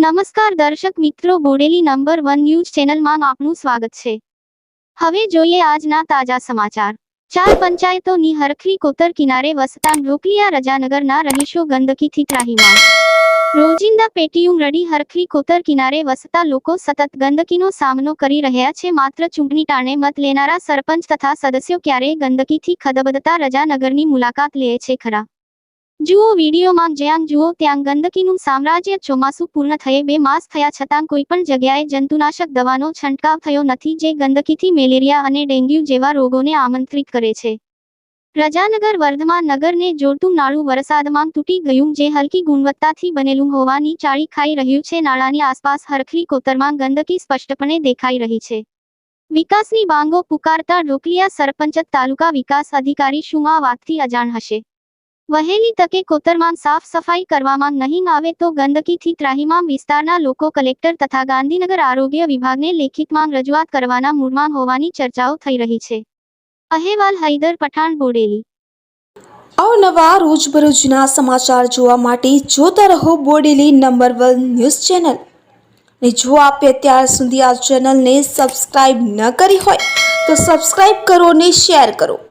નમસ્કાર દર્શક મિત્રો, બોડેલી નંબર 1 ન્યૂઝ ચેનલમાં આપનું સ્વાગત છે। હવે જોઈએ આજના તાજા સમાચાર। 4 પંચાયતોની હરખરી કોતર કિનારે વસતા ઢોકલિયા રજાનગરના રહીશો ગંદકીથી ત્રાહિમામ। રોજિંદા પેટીયું રડી હરખરી કોતર કિનારે વસતા લોકો સતત ગંદકીનો સામનો કરી રહ્યા છે। માત્ર ચૂંટણી ટાણે મત લેનારા સરપંચ તથા સદસ્યો ક્યારેય ગંદકીથી ખદબદતા રજાનગરની મુલાકાત લે છે ખરા? જુઓ વિડીયોમાં। જ્યાં જુઓ ત્યાં ગંદકીનું સામ્રાજ્ય। ચોમાસું પૂર્ણ થયે 2 માસ થયા છતાં કોઈપણ જગ્યાએ જંતુનાશક દવાનો છંટકાવ થયો નથી, જે ગંદકીથી મેલેરિયા અને ડેન્ગ્યુ જેવા રોગોને આમંત્રિત કરે છે। રજાનગર વર્ધમાન નગરને જોડતું નાળું વરસાદમાં તૂટી ગયું, જે હલકી ગુણવત્તાથી બનેલું હોવાની ચાળી ખાઈ રહ્યું છે। નાળાની આસપાસ હરખરી કોતરમાં ગંદકી સ્પષ્ટપણે દેખાઈ રહી છે। વિકાસની બાંગો પુકારતા ઢોકલિયા સરપંચ તાલુકા વિકાસ અધિકારી શું આ વાતથી અજાણ હશે? વહેલી તકે કોતરમાં સાફ સફાઈ કરવામાં નહીં આવે તો ગંદકીથી ત્રાહિમામ વિસ્તારના લોકો કલેક્ટર તથા ગાંધીનગર આરોગ્ય વિભાગને લેખિતમાં રજૂઆત કરવાના મૂડમાં હોવાની ચર્ચાઓ થઈ રહી છે। અહેવાલ હૈદર પઠાણ, બોડેલી। અવનવા રોજબરોજના સમાચાર જોવા માટે જોતા રહો બોડેલી નંબર 1 ન્યૂઝ ચેનલ। અને જો આપે અત્યાર સુધી આ ચેનલને સબસ્ક્રાઇબ ન કરી હોય તો સબસ્ક્રાઇબ કરો અને શેર કરો।